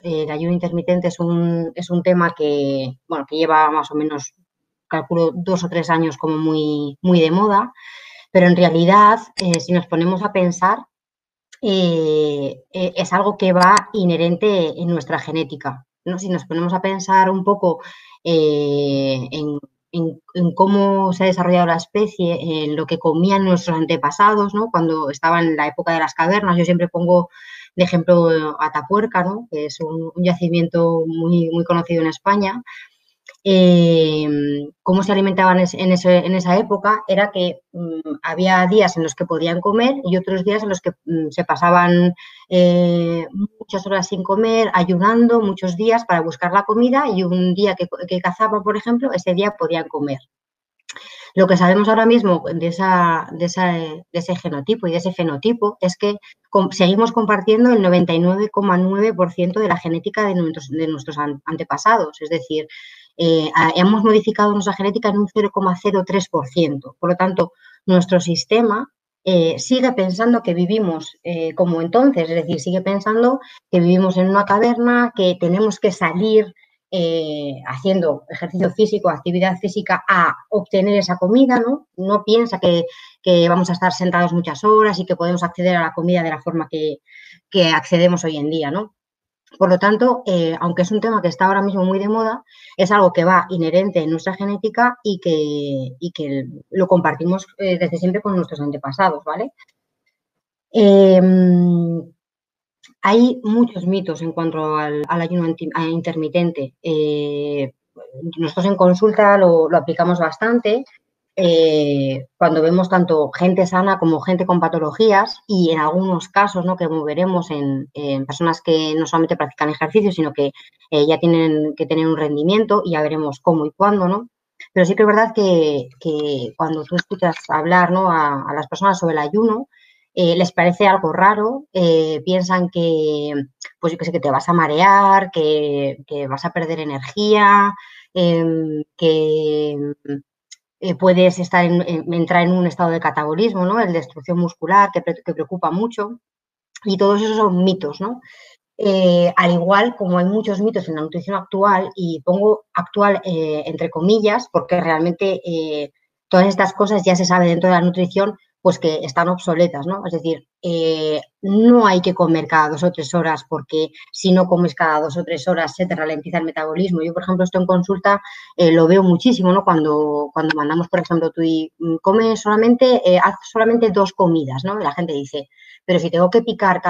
el ayuno intermitente es un tema que, bueno, que lleva más o menos, calculo, 2 o 3 años como muy de moda, pero en realidad, si nos ponemos a pensar, es algo que va inherente en nuestra genética, ¿no? Si nos ponemos a pensar un poco en, en cómo se ha desarrollado la especie, en lo que comían nuestros antepasados, ¿no? Cuando estaban en la época de las cavernas, yo siempre pongo de ejemplo Atapuerca, ¿no? Que es un yacimiento muy conocido en España. Cómo se alimentaban en esa época era que había días en los que podían comer y otros días en los que se pasaban muchas horas sin comer, ayunando muchos días para buscar la comida, y un día que cazaban, por ejemplo, ese día podían comer. Lo que sabemos ahora mismo de ese genotipo y de ese fenotipo es que seguimos compartiendo el 99,9% de la genética de nuestros antepasados. Es decir, hemos modificado nuestra genética en un 0,03%. Por lo tanto, nuestro sistema sigue pensando que vivimos como entonces, es decir, sigue pensando que vivimos en una caverna, que tenemos que salir haciendo ejercicio físico, actividad física, a obtener esa comida, ¿no? No piensa que vamos a estar sentados muchas horas y que podemos acceder a la comida de la forma que accedemos hoy en día, ¿no? Por lo tanto, aunque es un tema que está ahora mismo muy de moda, es algo que va inherente en nuestra genética y que lo compartimos desde siempre con nuestros antepasados, ¿vale? Hay muchos mitos en cuanto al ayuno intermitente. Nosotros en consulta lo aplicamos bastante cuando vemos tanto gente sana como gente con patologías, y en algunos casos, ¿no?, que veremos en personas que no solamente practican ejercicio, sino que ya tienen que tener un rendimiento, y ya veremos cómo y cuándo, ¿no? Pero sí que es verdad que cuando tú escuchas hablar, ¿no?, a las personas sobre el ayuno, les parece algo raro, piensan que, pues yo que sé, que te vas a marear, que vas a perder energía, que puedes entrar en un estado de catabolismo, ¿no?, de destrucción muscular, que preocupa mucho, y todos esos son mitos, ¿no? Al igual como hay muchos mitos en la nutrición actual, y pongo actual entre comillas, porque realmente todas estas cosas ya se sabe dentro de la nutrición, pues que están obsoletas, ¿no? Es decir, no hay que comer cada 2 o 3 horas, porque si no comes cada 2 o 3 horas se te ralentiza el metabolismo. Yo, por ejemplo, esto en consulta lo veo muchísimo, ¿no? Cuando mandamos, por ejemplo, tú y comes solamente, haz solamente 2 comidas, ¿no? Y la gente dice, pero si tengo que picar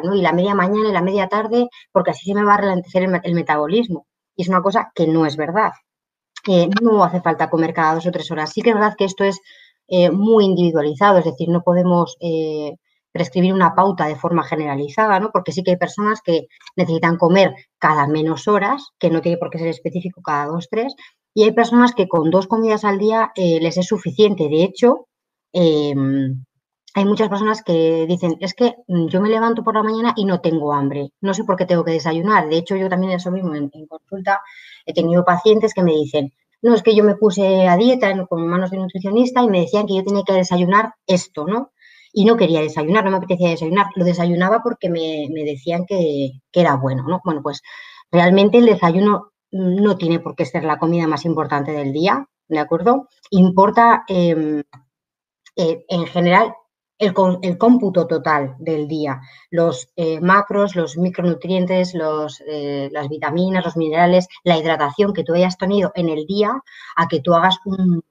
¿no?, y la media mañana y la media tarde, porque así se me va a ralentecer el metabolismo. Y es una cosa que no es verdad. No hace falta comer cada 2 o 3 horas. Sí que es verdad que esto es muy individualizado, es decir, no podemos prescribir una pauta de forma generalizada, ¿no? Porque sí que hay personas que necesitan comer cada menos horas, que no tiene por qué ser específico cada 2, 3, y hay personas que con 2 comidas al día les es suficiente. De hecho, hay muchas personas que dicen, es que yo me levanto por la mañana y no tengo hambre, no sé por qué tengo que desayunar. De hecho, yo también eso mismo en consulta he tenido pacientes que me dicen, no, es que yo me puse a dieta con manos de nutricionista y me decían que yo tenía que desayunar esto, ¿no? Y no quería desayunar, no me apetecía desayunar. Lo desayunaba porque me decían que era bueno, ¿no? Bueno, pues realmente el desayuno no tiene por qué ser la comida más importante del día, ¿de acuerdo? Importa en general el cómputo total del día, los macros, los micronutrientes, las vitaminas, los minerales, la hidratación que tú hayas tenido en el día, a que tú hagas un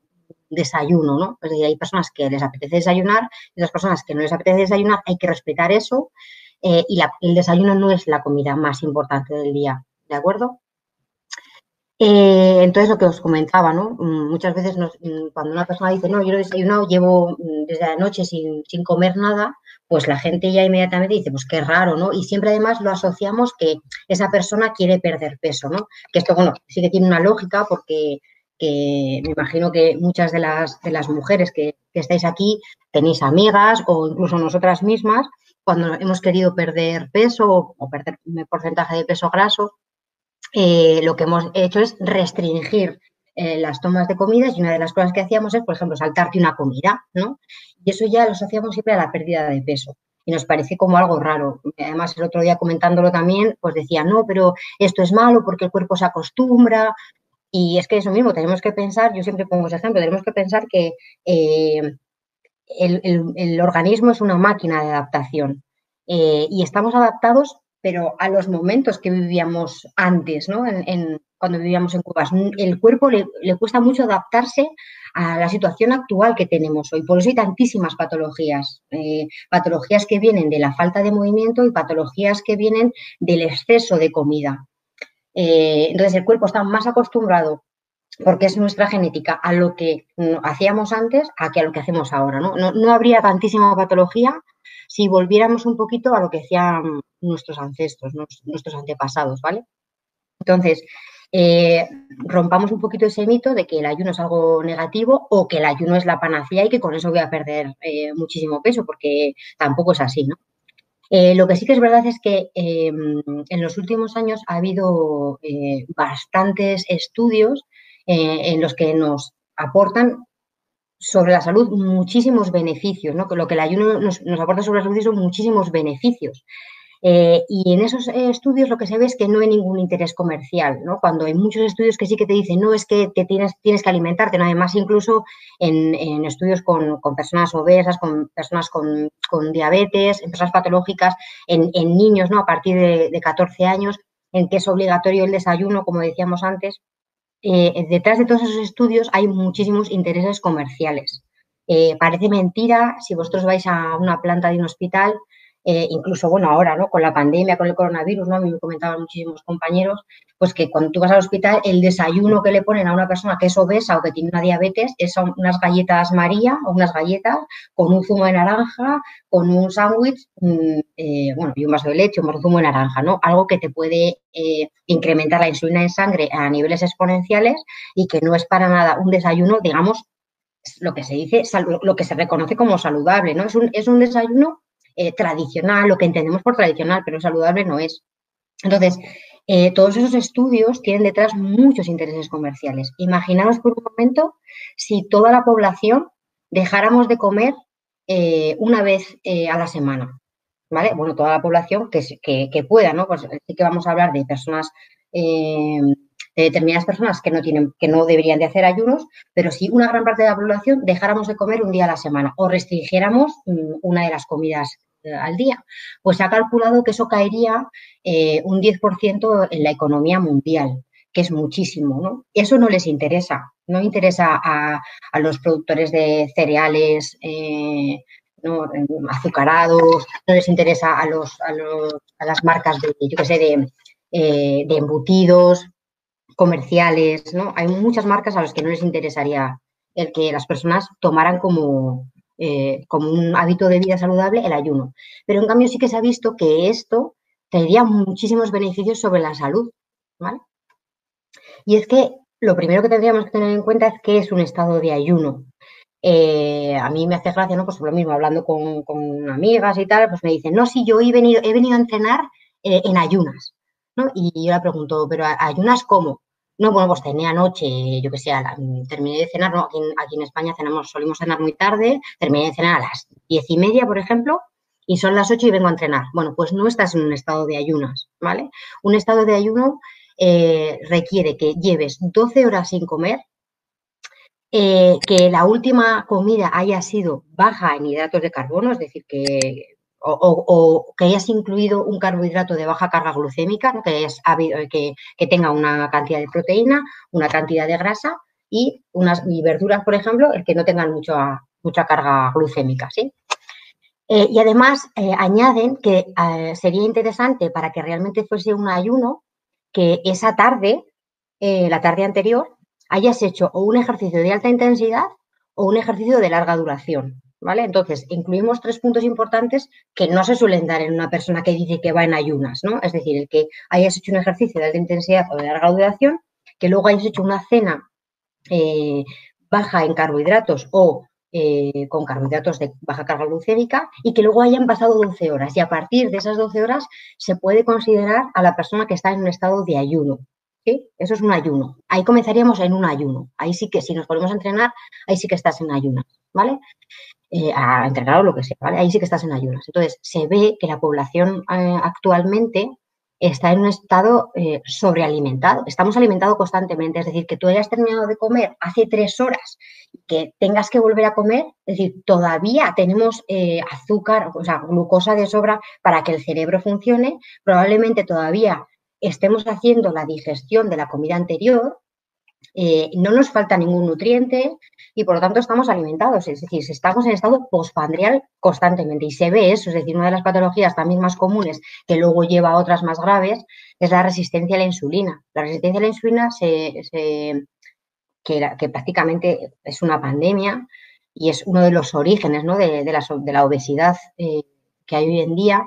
desayuno, ¿no? Es decir, hay personas que les apetece desayunar y otras personas que no les apetece desayunar, hay que respetar eso, y el desayuno no es la comida más importante del día, ¿de acuerdo? Entonces, lo que os comentaba, ¿no? Muchas veces cuando una persona dice, no, yo no he desayunado, llevo desde la noche sin comer nada, pues la gente ya inmediatamente dice, pues qué raro, ¿no? Y siempre además lo asociamos que esa persona quiere perder peso, ¿no? Que esto, bueno, sí que tiene una lógica, porque me imagino que muchas de las mujeres que estáis aquí tenéis amigas, o incluso nosotras mismas, cuando hemos querido perder peso o perder un porcentaje de peso graso, lo que hemos hecho es restringir las tomas de comidas, y una de las cosas que hacíamos es, por ejemplo, saltarte una comida, ¿no? Y eso ya lo asociamos siempre a la pérdida de peso. y nos parece como algo raro. Además, el otro día comentándolo también, pues decía, no, pero esto es malo porque el cuerpo se acostumbra. Y es que eso mismo, tenemos que pensar, yo siempre pongo ese ejemplo, tenemos que pensar que eh, el organismo es una máquina de adaptación y estamos adaptados, pero a los momentos que vivíamos antes, ¿no? Cuando vivíamos en cuevas. El cuerpo le cuesta mucho adaptarse a la situación actual que tenemos hoy. Por eso hay tantísimas patologías. Patologías que vienen de la falta de movimiento y patologías que vienen del exceso de comida. Entonces, el cuerpo está más acostumbrado porque es nuestra genética, a lo que hacíamos antes a que a lo que hacemos ahora, ¿no? No habría tantísima patología si volviéramos un poquito a lo que hacían nuestros ancestros, nuestros antepasados, ¿vale? Entonces, eh, rompamos un poquito ese mito de que el ayuno es algo negativo o que el ayuno es la panacea y que con eso voy a perder muchísimo peso, porque tampoco es así, ¿no? Lo que sí que es verdad es que en los últimos años ha habido bastantes estudios en los que nos aportan sobre la salud muchísimos beneficios, ¿no? Lo que el ayuno nos aporta sobre la salud son muchísimos beneficios. Y en esos estudios lo que se ve es que no hay ningún interés comercial, ¿no? Cuando hay muchos estudios que sí que te dicen, no, es que tienes que alimentarte, ¿no? Además, incluso en estudios con personas obesas, con personas con diabetes, en personas patológicas, en niños, ¿no? A partir de 14 años, en que es obligatorio el desayuno, como decíamos antes. Detrás de todos esos estudios hay muchísimos intereses comerciales. Parece mentira si vosotros vais a una planta de un hospital, incluso, bueno, ahora, ¿no? Con la pandemia, con el coronavirus, ¿no? A mí me comentaban muchísimos compañeros, pues que cuando tú vas al hospital, el desayuno que le ponen a una persona que es obesa o que tiene una diabetes son unas galletas María o unas galletas con un zumo de naranja, con un sándwich, bueno, y un vaso de leche, un zumo de naranja, ¿no? Algo que te puede incrementar la insulina en sangre a niveles exponenciales y que no es para nada un desayuno, digamos, lo que se dice, lo que se reconoce como saludable, ¿no? Es un desayuno tradicional, lo que entendemos por tradicional, pero saludable no es. Entonces, todos esos estudios tienen detrás muchos intereses comerciales. Imaginaos por un momento si toda la población dejáramos de comer una vez a la semana, ¿vale? Bueno, toda la población que pueda, ¿no? Pues sí que vamos a hablar de personas, de determinadas personas que no deberían de hacer ayunos, pero si una gran parte de la población dejáramos de comer un día a la semana o restringiéramos una de las comidas al día, pues se ha calculado que eso caería un 10% en la economía mundial, que es muchísimo, ¿no? Eso no les interesa, no interesa a los productores de cereales, ¿no? Azucarados, no les interesa a las marcas de, yo qué sé, de embutidos comerciales, ¿no? Hay muchas marcas a las que no les interesaría el que las personas tomaran como un hábito de vida saludable el ayuno. Pero en cambio sí que se ha visto que esto tendría muchísimos beneficios sobre la salud, ¿vale? Y es que lo primero que tendríamos que tener en cuenta es que es un estado de ayuno. A mí me hace gracia, ¿no? Pues lo mismo, hablando con amigas y tal, pues me dicen, no, sí, yo he venido a entrenar en ayunas, ¿no? Y yo le pregunto, ¿pero ayunas cómo? No, bueno, pues cené anoche, yo qué sé, terminé de cenar, ¿no? Aquí en España solimos cenar muy tarde, terminé de cenar a las 10:30, por ejemplo, y son las 8 y vengo a entrenar. Bueno, pues no estás en un estado de ayunas, ¿vale? Un estado de ayuno requiere que lleves 12 horas sin comer, que la última comida haya sido baja en hidratos de carbono, es decir, o que hayas incluido un carbohidrato de baja carga glucémica, ¿no? Que tenga una cantidad de proteína, una cantidad de grasa y verduras, por ejemplo, el que no tengan mucha carga glucémica, ¿sí? Y además añaden que sería interesante para que realmente fuese un ayuno que esa tarde, la tarde anterior, hayas hecho o un ejercicio de alta intensidad o un ejercicio de larga duración, ¿vale? Entonces, incluimos 3 puntos importantes que no se suelen dar en una persona que dice que va en ayunas, ¿no? Es decir, el que hayas hecho un ejercicio de alta intensidad o de larga duración, que luego hayas hecho una cena baja en carbohidratos o con carbohidratos de baja carga glucémica y que luego hayan pasado 12 horas. Y a partir de esas 12 horas se puede considerar a la persona que está en un estado de ayuno. ¿Sí? Eso es un ayuno. Ahí comenzaríamos en un ayuno. Ahí sí que, si nos ponemos a entrenar, ahí sí que estás en ayuno. ¿vale? A entrenar o lo que sea, ¿vale? Ahí sí que estás en ayunas. Entonces, se ve que la población actualmente está en un estado sobrealimentado. Estamos alimentados constantemente, es decir, que tú hayas terminado de comer hace 3 horas y que tengas que volver a comer, es decir, todavía tenemos azúcar, o sea, glucosa de sobra para que el cerebro funcione, probablemente todavía estemos haciendo la digestión de la comida anterior, no nos falta ningún nutriente y por lo tanto estamos alimentados, es decir, estamos en estado postprandial constantemente y se ve eso, es decir, una de las patologías también más comunes que luego lleva a otras más graves es la resistencia a la insulina. La resistencia a la insulina que prácticamente es una pandemia y es uno de los orígenes, ¿no?, de la obesidad que hay hoy en día,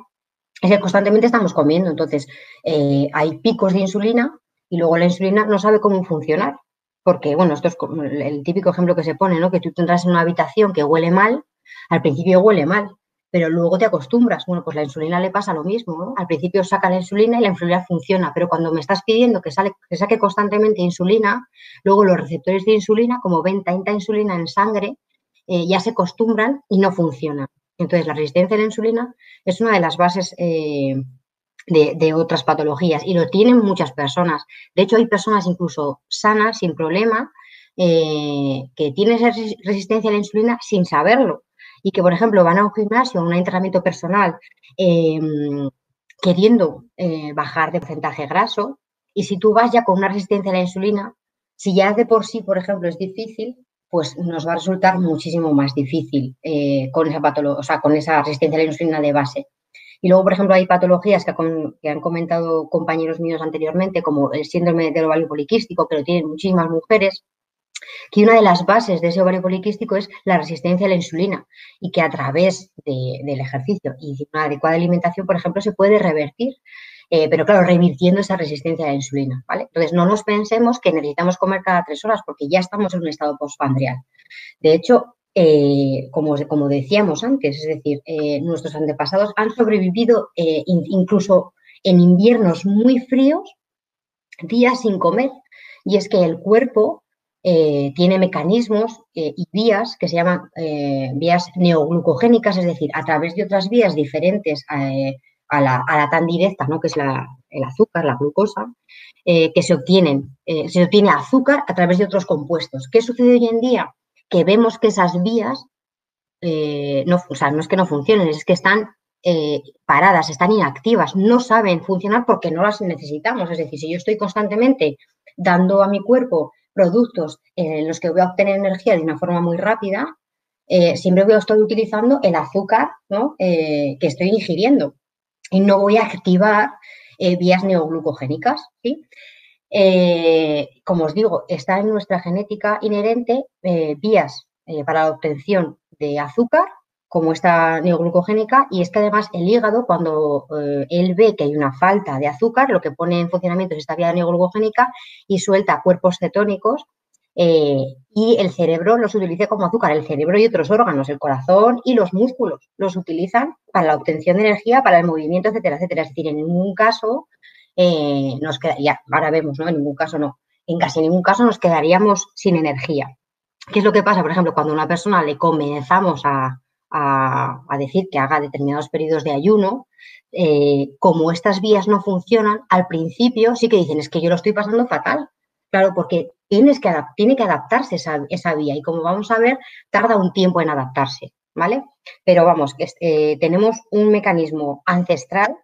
es que constantemente estamos comiendo, entonces hay picos de insulina y luego la insulina no sabe cómo funcionar, porque, bueno, esto es como el típico ejemplo que se pone, ¿no?, que tú entras en una habitación que huele mal, al principio huele mal, pero luego te acostumbras. Bueno, pues la insulina le pasa lo mismo, ¿no? Al principio saca la insulina y la insulina funciona, pero cuando me estás pidiendo que saque constantemente insulina, luego los receptores de insulina, como ven tanta insulina en sangre, ya se acostumbran y no funcionan. Entonces, la resistencia a la insulina es una de las bases de otras patologías y lo tienen muchas personas. De hecho, hay personas incluso sanas, sin problema, que tienen esa resistencia a la insulina sin saberlo y que, por ejemplo, van a un gimnasio, a un entrenamiento personal, queriendo bajar de porcentaje graso, y si tú vas ya con una resistencia a la insulina, si ya de por sí, por ejemplo, es difícil, pues nos va a resultar muchísimo más difícil con esa o sea, con esa resistencia a la insulina de base. Y luego, por ejemplo, hay patologías que han comentado compañeros míos anteriormente, como el síndrome del ovario poliquístico, que lo tienen muchísimas mujeres, que una de las bases de ese ovario poliquístico es la resistencia a la insulina y que a través del ejercicio y de una adecuada alimentación, por ejemplo, se puede revertir. Pero claro, revirtiendo esa resistencia a la insulina, ¿vale? Entonces, no nos pensemos que necesitamos comer cada 3 horas porque ya estamos en un estado postprandial. De hecho, como decíamos antes, es decir, nuestros antepasados han sobrevivido incluso en inviernos muy fríos, días sin comer. Y es que el cuerpo tiene mecanismos y vías que se llaman vías neoglucogénicas, es decir, a través de otras vías diferentes a la tan directa, ¿no?, que es el azúcar, la glucosa, que se obtiene azúcar a través de otros compuestos. ¿Qué sucede hoy en día? Que vemos que esas vías, o sea, no es que no funcionen, es que están paradas, están inactivas, no saben funcionar porque no las necesitamos. Es decir, si yo estoy constantemente dando a mi cuerpo productos en los que voy a obtener energía de una forma muy rápida, siempre voy a estar utilizando el azúcar, ¿no?, que estoy ingiriendo y no voy a activar vías neoglucogénicas, ¿sí? Como os digo, está en nuestra genética inherente vías para la obtención de azúcar, como esta neoglucogénica, y es que además el hígado, cuando él ve que hay una falta de azúcar, lo que pone en funcionamiento es esta vía neoglucogénica y suelta cuerpos cetónicos y el cerebro los utiliza como azúcar. El cerebro y otros órganos, el corazón y los músculos, los utilizan para la obtención de energía, para el movimiento, etcétera, etcétera. Es decir, en ningún caso nos quedaría, ahora vemos, ¿no? En ningún caso no. En casi ningún caso nos quedaríamos sin energía. ¿Qué es lo que pasa? Por ejemplo, cuando a una persona le comenzamos a decir que haga determinados periodos de ayuno, como estas vías no funcionan, al principio sí que dicen, es que yo lo estoy pasando fatal. Claro, porque tiene que adaptarse esa vía y como vamos a ver, tarda un tiempo en adaptarse, ¿vale? Pero vamos, tenemos un mecanismo ancestral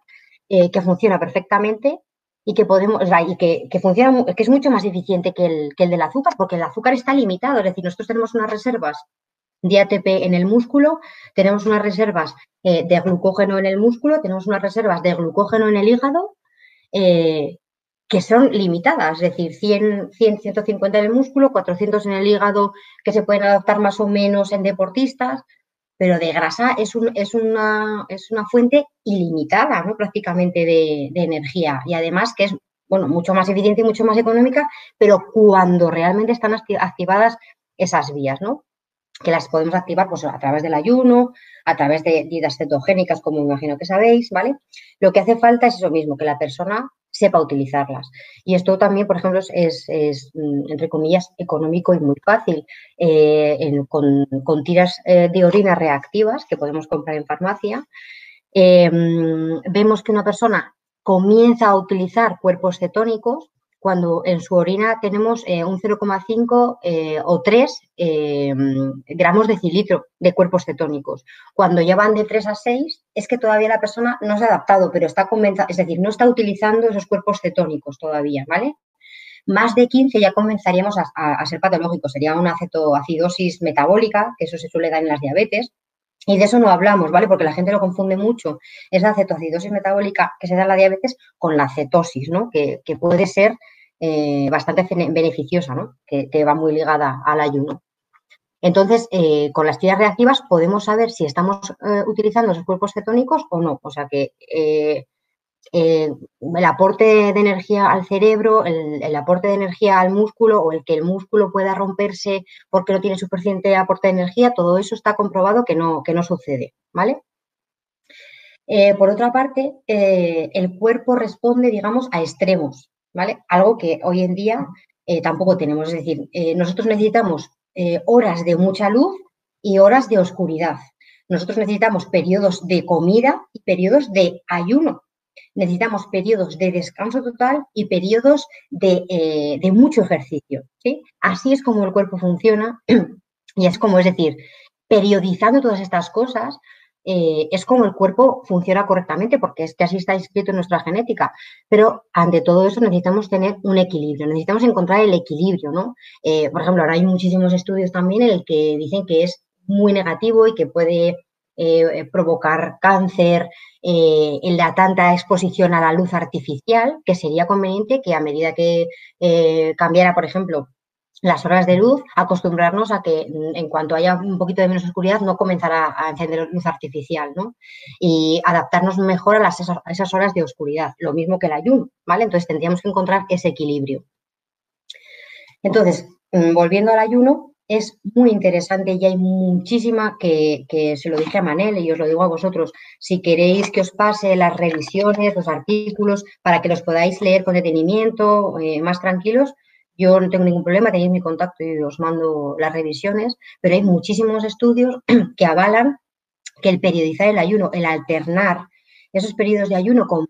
que funciona perfectamente y que podemos, o sea, y que funciona, que es mucho más eficiente que el del azúcar, porque el azúcar está limitado, es decir, nosotros tenemos unas reservas de ATP en el músculo, tenemos unas reservas de glucógeno en el músculo, tenemos unas reservas de glucógeno en el hígado que son limitadas, es decir, 150 en el músculo, 400 en el hígado, que se pueden adaptar más o menos en deportistas, pero de grasa es una fuente ilimitada, ¿no?, prácticamente de energía y además que es, bueno, mucho más eficiente y mucho más económica, pero cuando realmente están activadas esas vías, ¿no?, que las podemos activar pues, a través del ayuno, a través de dietas cetogénicas, como imagino que sabéis, ¿vale? Lo que hace falta es eso mismo, que la persona sepa utilizarlas. Y esto también, por ejemplo, entre comillas, económico y muy fácil. Con tiras de orina reactivas que podemos comprar en farmacia, vemos que una persona comienza a utilizar cuerpos cetónicos cuando en su orina tenemos un 0,5 o 3 gramos de cilitro de cuerpos cetónicos. Cuando ya van de 3 a 6 es que todavía la persona no se ha adaptado, pero está comenzando, es decir, no está utilizando esos cuerpos cetónicos todavía, ¿vale? Más de 15 ya comenzaríamos a ser patológicos, sería una cetoacidosis metabólica, que eso se suele dar en las diabetes, y de eso no hablamos, ¿vale? Porque la gente lo confunde mucho. Es la cetoacidosis metabólica que se da en la diabetes con la cetosis, ¿no? Que puede ser bastante beneficiosa, ¿no? Que va muy ligada al ayuno. Entonces, con las tiras reactivas podemos saber si estamos utilizando esos cuerpos cetónicos o no. O sea que el aporte de energía al cerebro, el aporte de energía al músculo o el que el músculo pueda romperse porque no tiene suficiente aporte de energía, todo eso está comprobado que no sucede, ¿vale? Por otra parte, el cuerpo responde, digamos, a extremos, ¿vale? Algo que hoy en día tampoco tenemos. Es decir, nosotros necesitamos horas de mucha luz y horas de oscuridad. Nosotros necesitamos periodos de comida y periodos de ayuno. Necesitamos periodos de descanso total y periodos de mucho ejercicio, ¿sí? Así es como el cuerpo funciona y es como, es decir, periodizando todas estas cosas, es como el cuerpo funciona correctamente, porque es que así está inscrito en nuestra genética. Pero ante todo eso necesitamos tener un equilibrio, necesitamos encontrar el equilibrio, ¿no? Por ejemplo, ahora hay muchísimos estudios también en el que dicen que es muy negativo y que puede provocar cáncer en la tanta exposición a la luz artificial, que sería conveniente que a medida que cambiara, por ejemplo, las horas de luz, acostumbrarnos a que en cuanto haya un poquito de menos oscuridad no comenzar a encender luz artificial, ¿no? Y adaptarnos mejor a esas horas de oscuridad, lo mismo que el ayuno, ¿vale? Entonces tendríamos que encontrar ese equilibrio. Entonces, volviendo al ayuno, es muy interesante y hay muchísima que se lo dije a Manel y os lo digo a vosotros. Si queréis que os pase las revisiones, los artículos, para que los podáis leer con detenimiento, más tranquilos, yo no tengo ningún problema, tenéis mi contacto y os mando las revisiones, pero hay muchísimos estudios que avalan que el periodizar el ayuno, el alternar esos periodos de ayuno con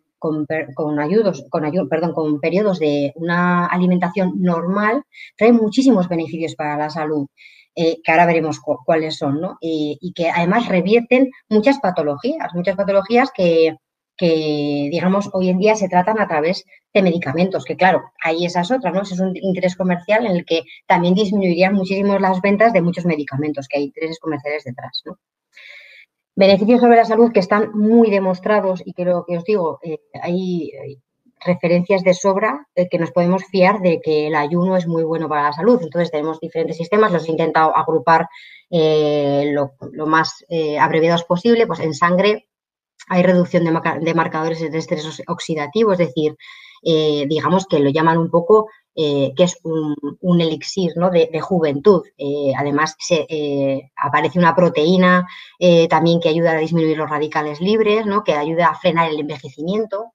periodos de una alimentación normal, trae muchísimos beneficios para la salud, que ahora veremos cuáles son, ¿no? Y que además revierten muchas patologías que, digamos, hoy en día se tratan a través de medicamentos, que claro, hay esas otras, ¿no? Ese es un interés comercial en el que también disminuirían muchísimo las ventas de muchos medicamentos, que hay intereses comerciales detrás, ¿no? Beneficios sobre la salud que están muy demostrados y que lo que os digo, hay referencias de sobra que nos podemos fiar de que el ayuno es muy bueno para la salud. Entonces tenemos diferentes sistemas, los he intentado agrupar lo más abreviados posible. Pues en sangre hay reducción de marcadores de estrés oxidativo, es decir, digamos que lo llaman un poco que es un elixir, ¿no? de juventud. Además, aparece una proteína también que ayuda a disminuir los radicales libres, ¿no? que ayuda a frenar el envejecimiento.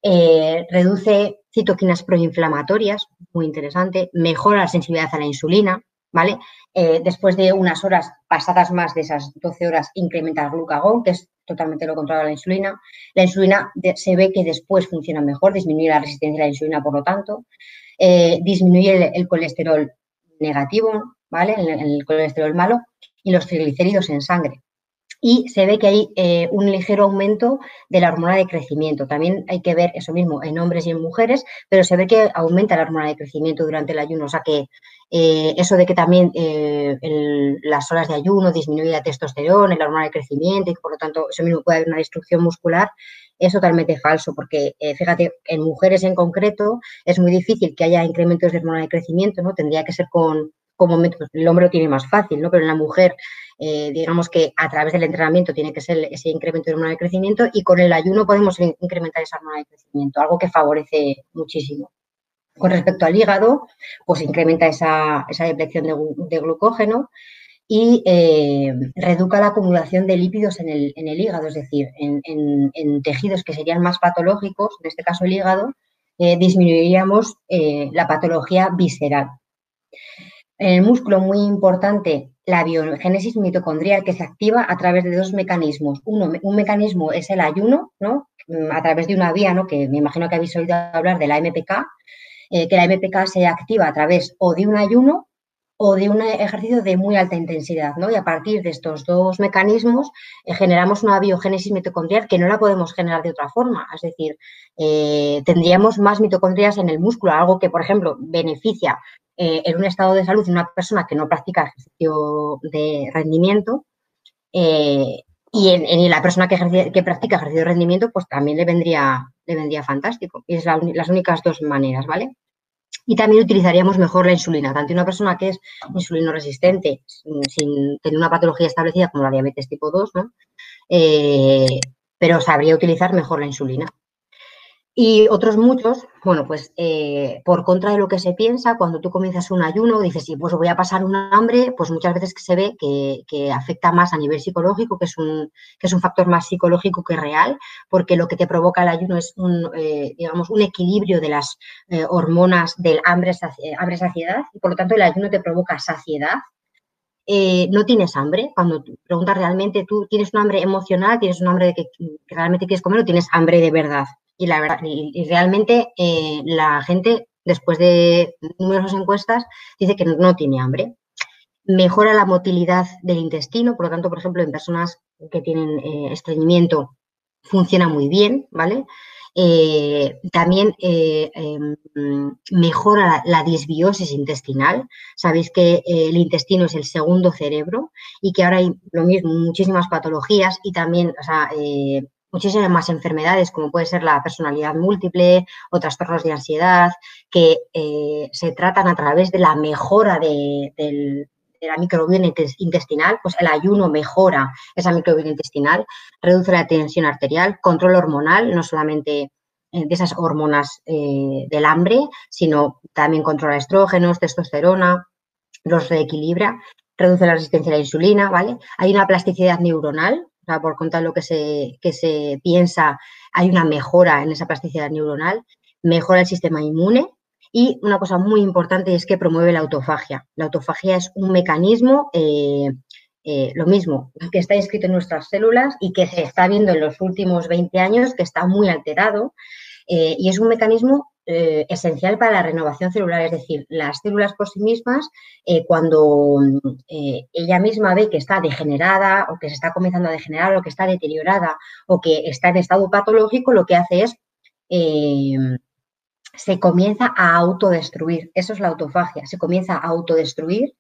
Reduce citoquinas proinflamatorias, muy interesante, mejora la sensibilidad a la insulina, ¿vale? Después de unas horas, pasadas más de esas 12 horas, incrementa el glucagón, que es totalmente lo contrario a la insulina. La insulina se ve que después funciona mejor, disminuye la resistencia a la insulina, por lo tanto. Disminuye el colesterol negativo, ¿vale? El colesterol malo y los triglicéridos en sangre. Y se ve que hay un ligero aumento de la hormona de crecimiento. También hay que ver eso mismo en hombres y en mujeres, pero se ve que aumenta la hormona de crecimiento durante el ayuno. O sea que eso de que también las horas de ayuno disminuye la testosterona, la hormona de crecimiento y por lo tanto eso mismo puede haber una destrucción muscular, es totalmente falso, porque fíjate, en mujeres en concreto es muy difícil que haya incrementos de hormona de crecimiento, ¿no? Tendría que ser con momentos, el hombre lo tiene más fácil, ¿no? Pero en la mujer digamos que a través del entrenamiento tiene que ser ese incremento de hormona de crecimiento y con el ayuno podemos incrementar esa hormona de crecimiento, algo que favorece muchísimo. Con respecto al hígado, pues incrementa esa depleción de glucógeno y reduce la acumulación de lípidos en el hígado, es decir, en tejidos que serían más patológicos, en este caso el hígado, disminuiríamos la patología visceral. En el músculo, muy importante, la biogénesis mitocondrial, que se activa a través de dos mecanismos. Un mecanismo es el ayuno, ¿no? A través de una vía, ¿no? Que me imagino que habéis oído hablar de la MPK, que la MPK se activa a través o de un ayuno o de un ejercicio de muy alta intensidad, ¿no? Y a partir de estos dos mecanismos generamos una biogénesis mitocondrial que no la podemos generar de otra forma. Es decir, tendríamos más mitocondrias en el músculo, algo que, por ejemplo, beneficia en un estado de salud de una persona que no practica ejercicio de rendimiento, y en la persona que practica ejercicio de rendimiento, pues también le vendría fantástico. Y es las únicas dos maneras, ¿vale? Y también utilizaríamos mejor la insulina, tanto una persona que es insulino resistente, sin tener una patología establecida como la diabetes tipo 2, ¿no? Pero sabría utilizar mejor la insulina. Y otros muchos, bueno, pues por contra de lo que se piensa, cuando tú comienzas un ayuno, dices, sí, pues voy a pasar un hambre, pues muchas veces se ve que afecta más a nivel psicológico, que es un factor más psicológico que real, porque lo que te provoca el ayuno es digamos, un equilibrio de las hormonas del hambre-saciedad, y por lo tanto el ayuno te provoca saciedad. No tienes hambre. Cuando preguntas realmente, tú tienes un hambre emocional, tienes un hambre de que realmente quieres comer o tienes hambre de verdad. Y la verdad, y realmente la gente, después de numerosas encuestas, dice que no tiene hambre. Mejora la motilidad del intestino, por lo tanto, por ejemplo, en personas que tienen estreñimiento funciona muy bien, ¿vale? También mejora la disbiosis intestinal. Sabéis que el intestino es el segundo cerebro y que ahora hay lo mismo, muchísimas patologías y también, o sea, muchísimas más enfermedades, como puede ser la personalidad múltiple o trastornos de ansiedad, que se tratan a través de la mejora de la microbiota intestinal. Pues el ayuno mejora esa microbiota intestinal, reduce la tensión arterial, control hormonal, no solamente de esas hormonas del hambre, sino también controla estrógenos, testosterona, los reequilibra, reduce la resistencia a la insulina, ¿vale? Hay una plasticidad neuronal, o sea, por contar lo que se piensa, hay una mejora en esa plasticidad neuronal, mejora el sistema inmune. Y una cosa muy importante es que promueve la autofagia. La autofagia es un mecanismo, lo mismo, que está inscrito en nuestras células y que se está viendo en los últimos 20 años que está muy alterado, y es un mecanismo esencial para la renovación celular. Es decir, las células por sí mismas, cuando ella misma ve que está degenerada o que se está comenzando a degenerar o que está deteriorada o que está en estado patológico, lo que hace es se comienza a autodestruir. Eso es la autofagia, se comienza a autodestruir.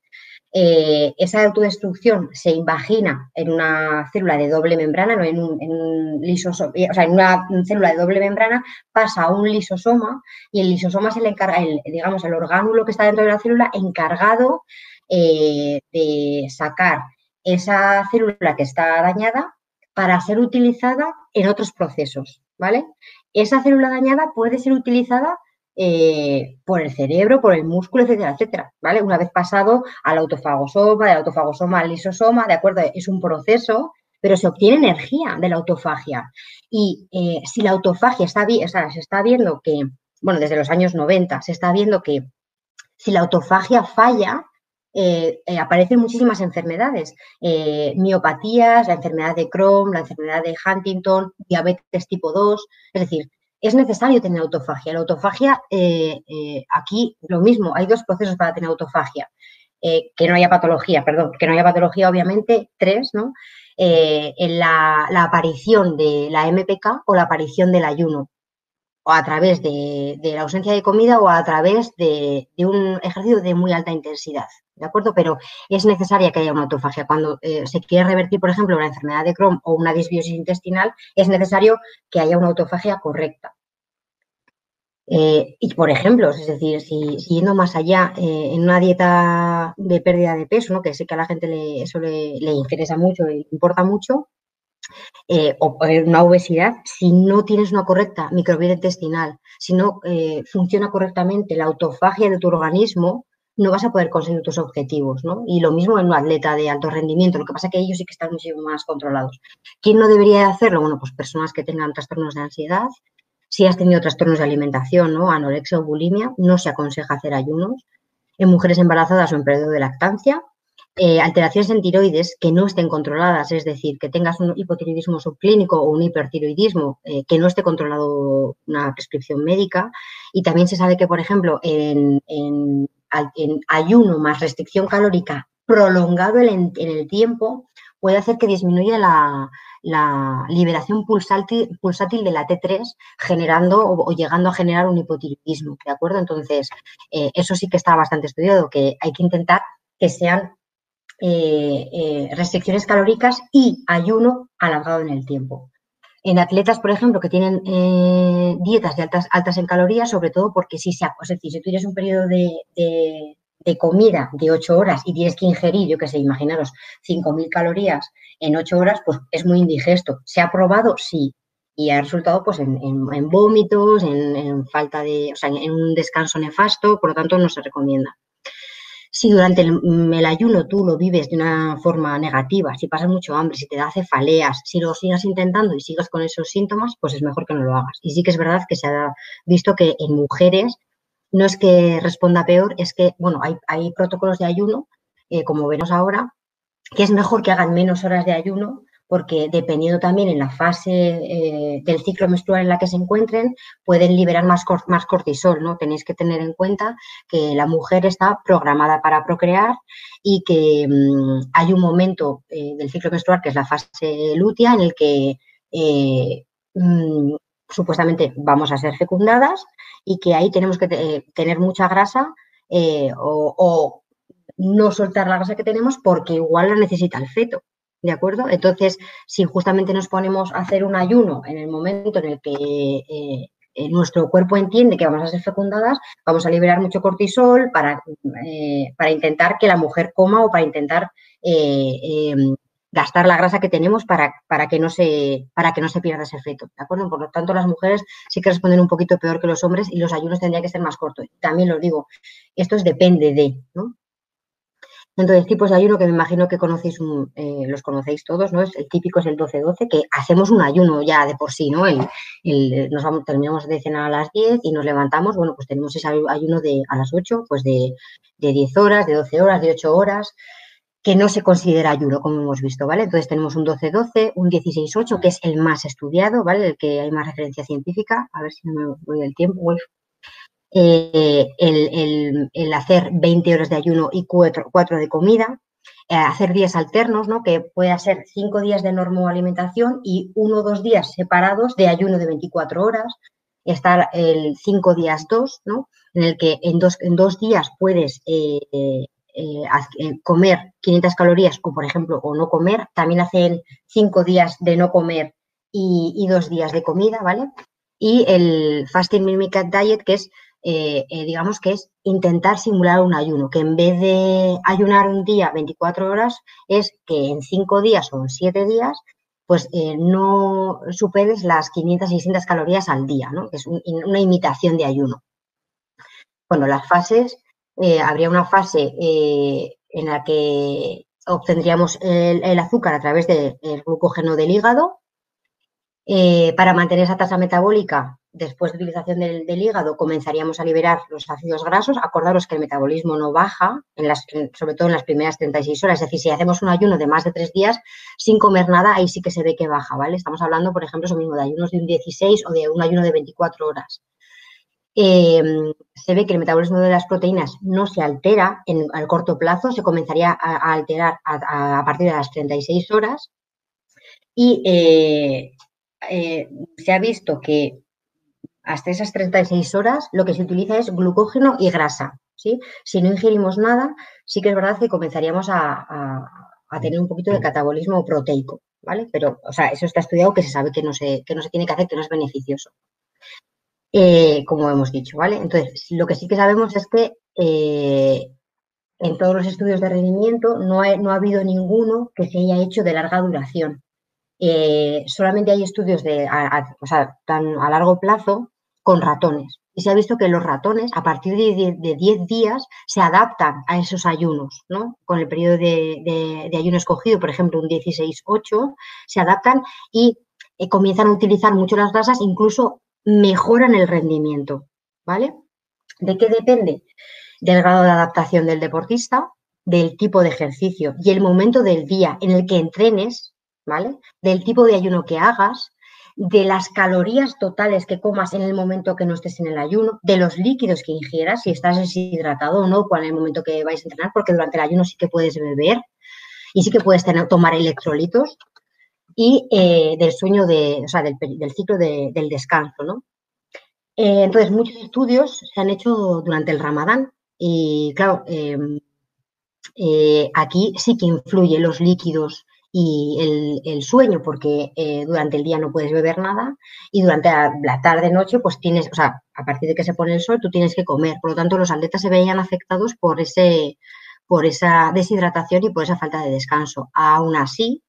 Esa autodestrucción se invagina en una célula de doble membrana, no en un lisosoma, o sea, en una célula de doble membrana, pasa a un lisosoma y el lisosoma se le encarga, digamos, el orgánulo que está dentro de la célula encargado de sacar esa célula que está dañada para ser utilizada en otros procesos, ¿vale? Esa célula dañada puede ser utilizada por el cerebro, por el músculo, etcétera, etcétera, ¿vale? Una vez pasado al autofagosoma, del autofagosoma al lisosoma, ¿de acuerdo? Es un proceso, pero se obtiene energía de la autofagia. Y si la autofagia está bien, o sea, se está viendo que, bueno, desde los años 90, se está viendo que si la autofagia falla, aparecen muchísimas enfermedades, miopatías, la enfermedad de Crohn, la enfermedad de Huntington, diabetes tipo 2, es decir, es necesario tener autofagia. La autofagia, aquí lo mismo, hay dos procesos para tener autofagia. Que no haya patología, perdón, que no haya patología, obviamente, tres, ¿no? En la aparición de la MPK o la aparición del ayuno, o a través de la ausencia de comida o a través de un ejercicio de muy alta intensidad, ¿de acuerdo? Pero es necesaria que haya una autofagia. Cuando se quiere revertir, por ejemplo, una enfermedad de Crohn o una disbiosis intestinal, es necesario que haya una autofagia correcta. Y por ejemplo, es decir, si yendo más allá, en una dieta de pérdida de peso, ¿no? Que sé que a la gente eso le interesa mucho, le importa mucho, o una obesidad, si no tienes una correcta microbiota intestinal, si no funciona correctamente la autofagia de tu organismo, no vas a poder conseguir tus objetivos, ¿no? Y lo mismo en un atleta de alto rendimiento, lo que pasa es que ellos sí que están mucho más controlados. ¿Quién no debería hacerlo? Bueno, pues personas que tengan trastornos de ansiedad, Si has tenido trastornos de alimentación, ¿no? Anorexia o bulimia, no se aconseja hacer ayunos. En mujeres embarazadas o en periodo de lactancia, alteraciones en tiroides que no estén controladas, es decir, que tengas un hipotiroidismo subclínico o un hipertiroidismo que no esté controlado una prescripción médica. Y también se sabe que, por ejemplo, en ayuno más restricción calórica prolongado en el tiempo puede hacer que disminuya la liberación pulsátil de la T3, generando o llegando a generar un hipotiroidismo, ¿de acuerdo? Entonces, eso sí que está bastante estudiado, que hay que intentar que sean restricciones calóricas y ayuno alargado en el tiempo. En atletas, por ejemplo, que tienen dietas de altas en calorías, sobre todo porque es decir, si tú tienes un periodo de comida de 8 horas y tienes que ingerir, yo qué sé, imaginaros, 5.000 calorías en 8 horas, pues es muy indigesto. ¿Se ha probado? Sí. Y ha resultado pues en vómitos, en falta de, o sea, en un descanso nefasto, por lo tanto no se recomienda. Si durante el ayuno tú lo vives de una forma negativa, si pasas mucho hambre, si te da cefaleas, si lo sigas intentando y sigas con esos síntomas, pues es mejor que no lo hagas. Y sí que es verdad que se ha visto que en mujeres no es que responda peor, es que, bueno, hay protocolos de ayuno, como veremos ahora, que es mejor que hagan menos horas de ayuno porque dependiendo también en la fase del ciclo menstrual en la que se encuentren, pueden liberar más cortisol, ¿no? Tenéis que tener en cuenta que la mujer está programada para procrear y que hay un momento del ciclo menstrual, que es la fase lútea, en el que supuestamente vamos a ser fecundadas y que ahí tenemos que tener mucha grasa o no soltar la grasa que tenemos porque igual la necesita el feto, ¿de acuerdo? Entonces, si justamente nos ponemos a hacer un ayuno en el momento en el que nuestro cuerpo entiende que vamos a ser fecundadas, vamos a liberar mucho cortisol para intentar que la mujer coma o para intentar gastar la grasa que tenemos para que no se pierda ese feto, ¿de acuerdo? Por lo tanto, las mujeres sí que responden un poquito peor que los hombres y los ayunos tendrían que ser más cortos. También lo digo, esto es depende de, ¿no? Entonces, tipos de ayuno que me imagino que conocéis, los conocéis todos, ¿no? El típico es el 12-12, que hacemos un ayuno ya de por sí, ¿no? Terminamos de cenar a las 10 y nos levantamos, bueno, pues tenemos ese ayuno a las 8, pues de 10 horas, de 12 horas, de 8 horas, que no se considera ayuno, como hemos visto, ¿vale? Entonces tenemos un 12-12, un 16-8, que es el más estudiado, ¿vale? El que hay más referencia científica. A ver si no me voy del tiempo. El hacer 20 horas de ayuno y 4 de comida, hacer días alternos, ¿no? Que pueda ser 5 días de normoalimentación y 1 o 2 días separados de ayuno de 24 horas, estar el 5 días 2, ¿no? En el que en dos días puedes comer 500 calorías o, por ejemplo, o no comer. También hacen 5 días de no comer y 2 días de comida, ¿vale? Y el Fasting Mimicry Diet, que es digamos que es intentar simular un ayuno, que en vez de ayunar un día 24 horas, es que en 5 días o en 7 días, pues no superes las 500, 600 calorías al día, ¿no? Que es una imitación de ayuno. Bueno, las fases, habría una fase en la que obtendríamos el azúcar a través del glucógeno del hígado. Para mantener esa tasa metabólica, después de utilización del hígado, comenzaríamos a liberar los ácidos grasos. Acordaros que el metabolismo no baja, sobre todo en las primeras 36 horas. Es decir, si hacemos un ayuno de más de 3 días sin comer nada, ahí sí que se ve que baja, ¿vale? Estamos hablando, por ejemplo, eso mismo, de ayunos de un 16 o de un ayuno de 24 horas. Se ve que el metabolismo de las proteínas no se altera al corto plazo, se comenzaría a alterar a partir de las 36 horas. Y se ha visto que hasta esas 36 horas lo que se utiliza es glucógeno y grasa, ¿sí? Si no ingerimos nada, sí que es verdad que comenzaríamos a tener un poquito de catabolismo proteico, ¿vale? Pero, o sea, eso está estudiado, que se sabe que no se tiene que hacer, que no es beneficioso, como hemos dicho, ¿vale? Entonces, lo que sí que sabemos es que en todos los estudios de rendimiento no ha habido ninguno que se haya hecho de larga duración. Solamente hay estudios tan a largo plazo con ratones. Y se ha visto que los ratones, a partir de 10 días, se adaptan a esos ayunos, ¿no? Con el periodo de ayuno escogido, por ejemplo, un 16-8, se adaptan y comienzan a utilizar mucho las grasas, incluso mejoran el rendimiento, ¿vale? ¿De qué depende? Del grado de adaptación del deportista, del tipo de ejercicio y el momento del día en el que entrenes, ¿vale? Del tipo de ayuno que hagas, de las calorías totales que comas en el momento que no estés en el ayuno, de los líquidos que ingieras, si estás deshidratado o no, en el momento que vais a entrenar, porque durante el ayuno sí que puedes beber y sí que puedes tomar electrolitos, y del sueño, o sea, del ciclo del descanso, ¿no? Entonces, muchos estudios se han hecho durante el Ramadán y, claro, aquí sí que influyen los líquidos y el sueño, porque durante el día no puedes beber nada y durante la tarde-noche, pues tienes, o sea, a partir de que se pone el sol, tú tienes que comer. Por lo tanto, los atletas se veían afectados por esa deshidratación y por esa falta de descanso. Aún así,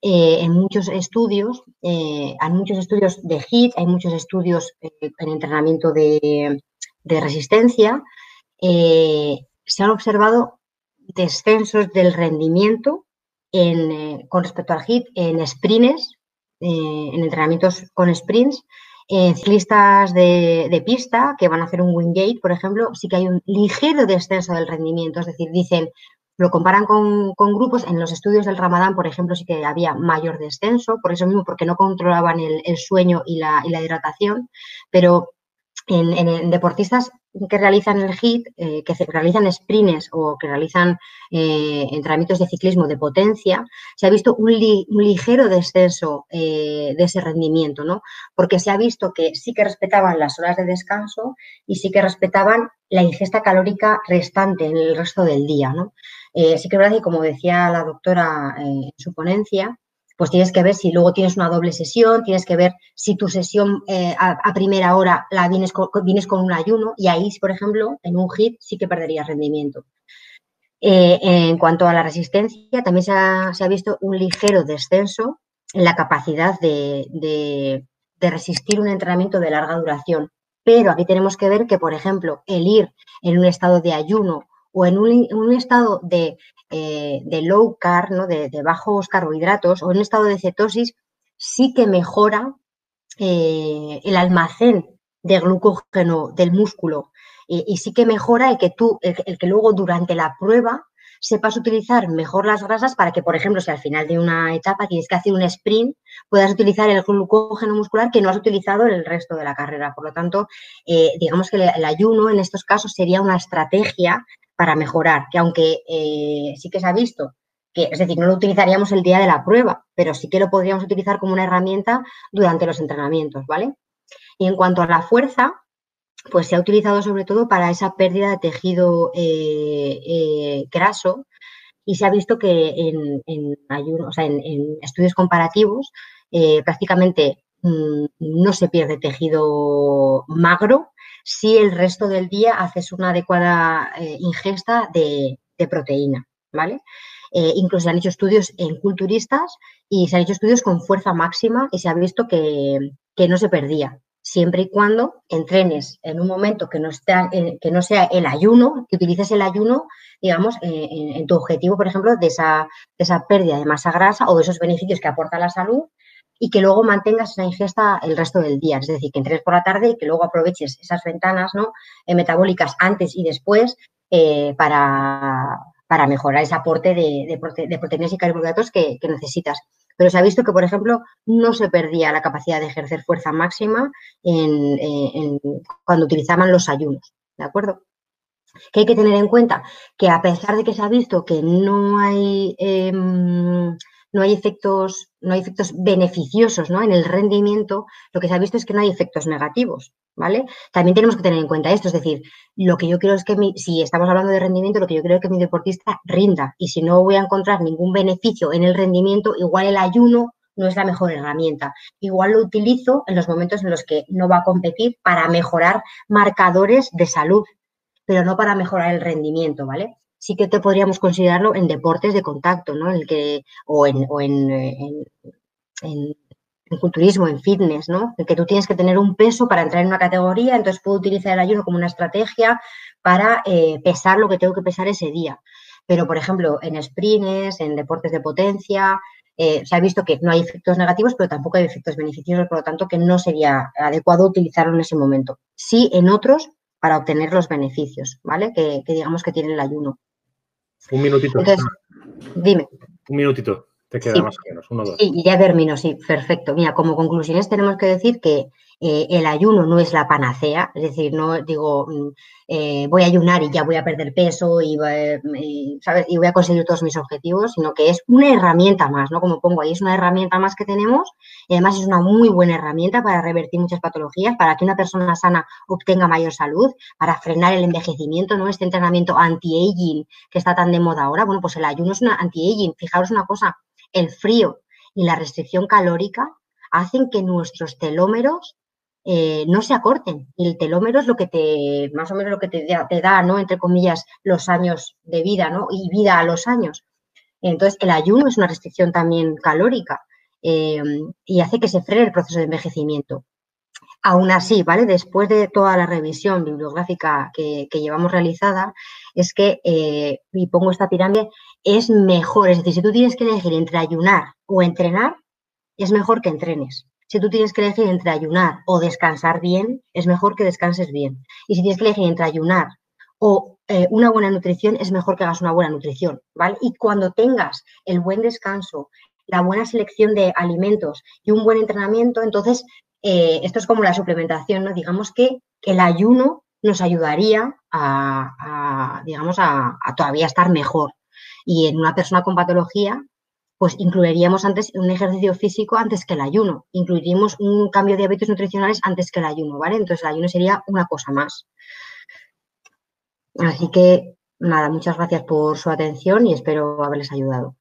en muchos estudios, hay muchos estudios de HIIT, hay muchos estudios en entrenamiento de resistencia, se han observado descensos del rendimiento con respecto al HIIT en sprints, en entrenamientos con sprints, en ciclistas de pista que van a hacer un Wingate, por ejemplo, sí que hay un ligero descenso del rendimiento, es decir, dicen, lo comparan con grupos, en los estudios del Ramadán, por ejemplo, sí que había mayor descenso, por eso mismo, porque no controlaban el sueño y la hidratación, pero en deportistas que realizan el HIIT, que realizan sprints o que realizan entrenamientos de ciclismo de potencia, se ha visto un ligero descenso de ese rendimiento, ¿no? Porque se ha visto que sí que respetaban las horas de descanso y sí que respetaban la ingesta calórica restante en el resto del día, ¿no? Sí que es verdad que, como decía la doctora en su ponencia, pues tienes que ver si luego tienes una doble sesión, tienes que ver si tu sesión a primera hora vienes con un ayuno y ahí, por ejemplo, en un HIIT sí que perderías rendimiento. En cuanto a la resistencia, también se ha visto un ligero descenso en la capacidad de resistir un entrenamiento de larga duración. Pero aquí tenemos que ver que, por ejemplo, el ir en un estado de ayuno o en un estado de low carb, ¿no? de bajos carbohidratos, o en un estado de cetosis, sí que mejora el almacén de glucógeno del músculo y sí que mejora el que luego durante la prueba sepas utilizar mejor las grasas para que, por ejemplo, si al final de una etapa tienes que hacer un sprint, puedas utilizar el glucógeno muscular que no has utilizado en el resto de la carrera. Por lo tanto, digamos que el ayuno en estos casos sería una estrategia para mejorar, que aunque sí que se ha visto que, es decir, no lo utilizaríamos el día de la prueba, pero sí que lo podríamos utilizar como una herramienta durante los entrenamientos, ¿vale? Y en cuanto a la fuerza, pues se ha utilizado sobre todo para esa pérdida de tejido graso y se ha visto que en estudios comparativos prácticamente no se pierde tejido magro si el resto del día haces una adecuada ingesta de proteína, ¿vale? Incluso se han hecho estudios en culturistas y se han hecho estudios con fuerza máxima y se ha visto que no se perdía, siempre y cuando entrenes en un momento que no sea el ayuno, que utilices el ayuno, digamos, en tu objetivo, por ejemplo, de esa pérdida de masa grasa o de esos beneficios que aporta la salud y que luego mantengas esa ingesta el resto del día. Es decir, que entrenes por la tarde y que luego aproveches esas ventanas, ¿no? Metabólicas antes y después para mejorar ese aporte de proteínas y carbohidratos que necesitas. Pero se ha visto que, por ejemplo, no se perdía la capacidad de ejercer fuerza máxima cuando utilizaban los ayunos, ¿de acuerdo? Que hay que tener en cuenta que a pesar de que se ha visto que no hay efectos beneficiosos, ¿no? En el rendimiento, lo que se ha visto es que no hay efectos negativos, ¿vale? También tenemos que tener en cuenta esto, es decir, lo que yo quiero es que si estamos hablando de rendimiento, lo que yo creo es que mi deportista rinda y si no voy a encontrar ningún beneficio en el rendimiento, igual el ayuno no es la mejor herramienta. Igual lo utilizo en los momentos en los que no va a competir para mejorar marcadores de salud, pero no para mejorar el rendimiento, ¿vale? Sí que te podríamos considerarlo en deportes de contacto, ¿no? En culturismo, en fitness, ¿no? En que tú tienes que tener un peso para entrar en una categoría, entonces puedo utilizar el ayuno como una estrategia para pesar lo que tengo que pesar ese día. Pero, por ejemplo, en sprints, en deportes de potencia, se ha visto que no hay efectos negativos, pero tampoco hay efectos beneficiosos, por lo tanto, que no sería adecuado utilizarlo en ese momento. Sí en otros para obtener los beneficios, ¿vale? Que digamos que tiene el ayuno. Un minutito. Entonces, dime. Un minutito, te queda Sí, más o menos, 1 o 2. sí, y ya termino, sí, perfecto. Mira, como conclusiones tenemos que decir que el ayuno no es la panacea, es decir, no digo voy a ayunar y ya voy a perder peso ¿sabes? Y voy a conseguir todos mis objetivos, sino que es una herramienta más, ¿no? Como pongo ahí, es una herramienta más que tenemos y además es una muy buena herramienta para revertir muchas patologías, para que una persona sana obtenga mayor salud, para frenar el envejecimiento, ¿no? Este entrenamiento anti-aging que está tan de moda ahora, bueno, pues el ayuno es una anti-aging. Fijaros una cosa, el frío y la restricción calórica hacen que nuestros telómeros no se acorten. Y el telómero es lo que más o menos lo que te da, ¿no? Entre comillas, los años de vida, ¿no? Y vida a los años. Entonces, el ayuno es una restricción también calórica y hace que se frene el proceso de envejecimiento. Aún así, ¿vale? Después de toda la revisión bibliográfica que llevamos realizada, es que, y pongo esta pirámide, es mejor, es decir, si tú tienes que elegir entre ayunar o entrenar, es mejor que entrenes. Si tú tienes que elegir entre ayunar o descansar bien, es mejor que descanses bien. Y si tienes que elegir entre ayunar o una buena nutrición, es mejor que hagas una buena nutrición, ¿vale? Y cuando tengas el buen descanso, la buena selección de alimentos y un buen entrenamiento, entonces esto es como la suplementación, ¿no? Digamos que el ayuno nos ayudaría digamos, a todavía estar mejor. Y en una persona con patología, pues incluiríamos antes un ejercicio físico antes que el ayuno, incluiríamos un cambio de hábitos nutricionales antes que el ayuno, ¿vale? Entonces el ayuno sería una cosa más. Así que, nada, muchas gracias por su atención y espero haberles ayudado.